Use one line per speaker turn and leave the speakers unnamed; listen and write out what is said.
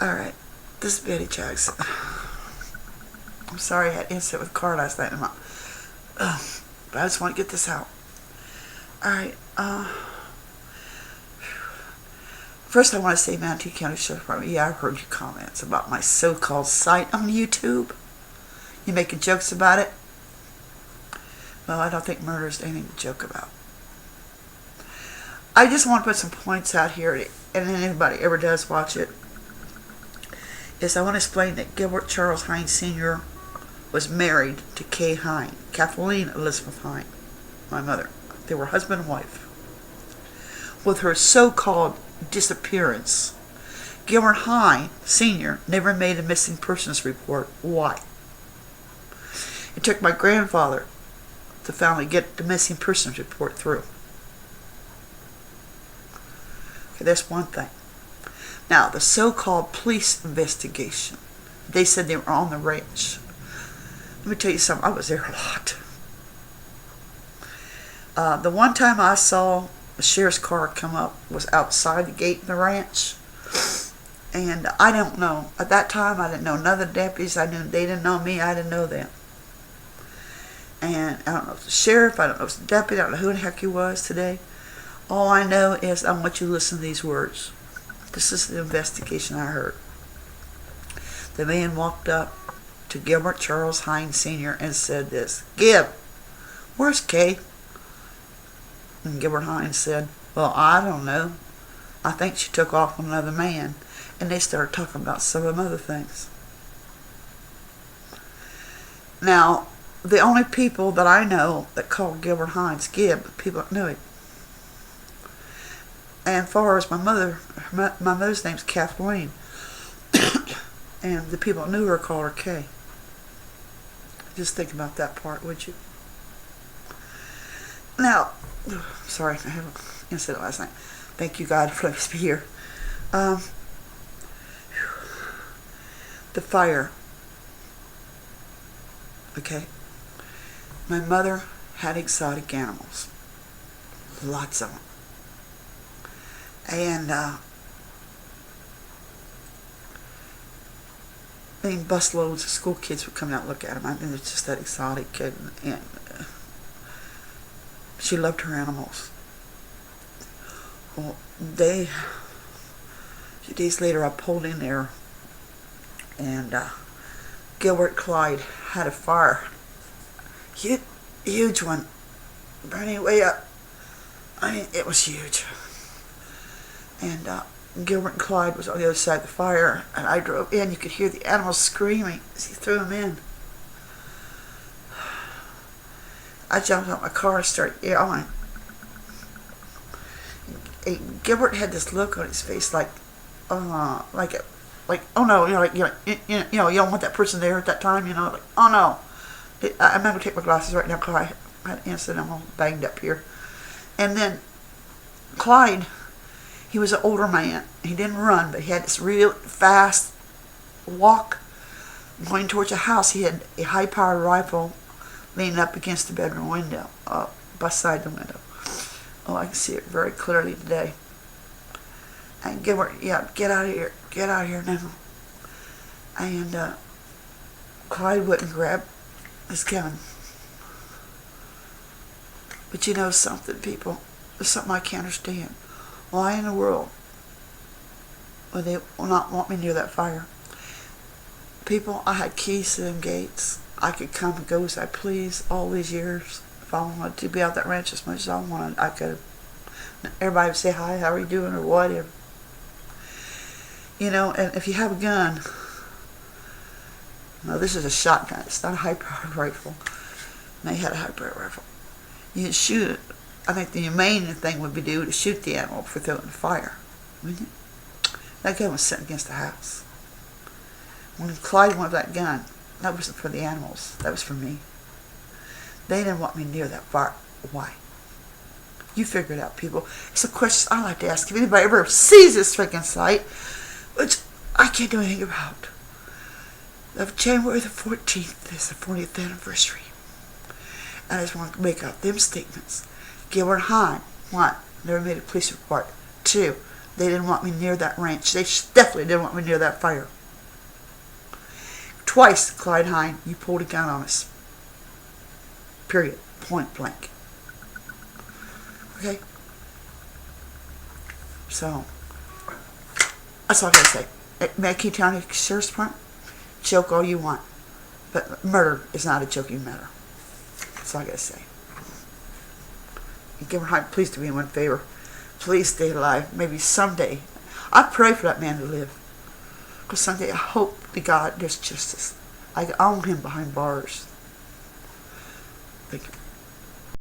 Alright, this is Betty Jackson. I'm sorry I had incident with Carl last night. But I just want to get this out. Alright, first I want to say, Manatee County Sheriff Department, yeah, I heard your comments about my so-called site on YouTube. You making jokes about it? Well, I don't think murder is anything to joke about. I just want to put some points out here, and if anybody ever does watch it, is I want to explain that Gilbert Charles Hines Sr. was married to Kay Hine, Kathleen Elizabeth Hine, my mother. They were husband and wife. With her so-called disappearance, Gilbert Hine Sr. never made a missing persons report. Why? It took my grandfather to finally get the missing persons report through. Okay, that's one thing. Now, the so-called police investigation. They said they were on the ranch. Let me tell you something. I was there a lot. The one time I saw the sheriff's car come up was outside the gate of the ranch. And I don't know. At that time, I didn't know none of the deputies. I knew they didn't know me. I didn't know them. And I don't know if it's the sheriff. I don't know if it's the deputy. I don't know who the heck he was today. All I know is I want you to listen to these words. This is the investigation I heard. The man walked up to Gilbert Charles Hines Sr. and said this, "Gib, where's Kay?" And Gilbert Hines said, "Well, I don't know. I think she took off with another man." And they started talking about some other things. Now, the only people that I know that called Gilbert Hines Gib, people that knew him. And as far as my mother's name's Kathleen. And the people that knew her called her Kay. Just think about that part, would you? Now, sorry, I had an incident last night. Thank you, God, for letting me be here. The fire. Okay. My mother had exotic animals. Lots of them. And, busloads of school kids would come out and look at them. I mean, it's just that exotic. And she loved her animals. Well, a few days later, I pulled in there, and Gilbert Clyde had a fire. Huge one. Burning way up. I mean, it was huge. And Gilbert and Clyde was on the other side of the fire, and I drove in. You could hear the animals screaming as he threw them in. I jumped out of my car and started yelling. And Gilbert had this look on his face, like oh no, you don't want that person there at that time, like oh no. I'm not gonna take my glasses right now because I had an incident. I'm all banged up here. And then Clyde. He was an older man. He didn't run, but he had this real fast walk going towards a house. He had a high-powered rifle leaning up against the bedroom window, beside the window. Oh, I can see it very clearly today. And Gilbert, yeah, get out of here now. And Clyde wouldn't grab his gun. But you know something, people? There's something I can't understand. Why in the world would they not want me near that fire? People, I had keys to them gates. I could come and go as I please all these years. If I wanted to be out that ranch as much as I wanted, I could. Everybody would say hi, how are you doing, or whatever. And if you have a gun, no, this is a shotgun. It's not a high-powered rifle. And they had a high-powered rifle. You shoot it. I think the humane thing would be to shoot the animal before throwing it in the fire. Wouldn't you? That gun was sitting against the house. When Clyde wanted that gun, that wasn't for the animals. That was for me. They didn't want me near that fire. Why? You figure it out, people. It's a question I like to ask. If anybody ever sees this freaking site, which I can't do anything about. Of January the 14th is the 40th anniversary. I just want to make out them statements. Gilbert Hine, 1, never made a police report. 2, They didn't want me near that ranch. They definitely didn't want me near that fire. Twice, Clyde Hine, you pulled a gun on us. Period. Point blank. Okay? So, that's all I gotta say. At Manatee County Sheriff's Department, joke all you want. But murder is not a joking matter. That's all I gotta say. Gilbert Hine, please do me one favor. Please stay alive. Maybe someday. I pray for that man to live. Because someday I hope to God there's justice. I own him behind bars. Thank you.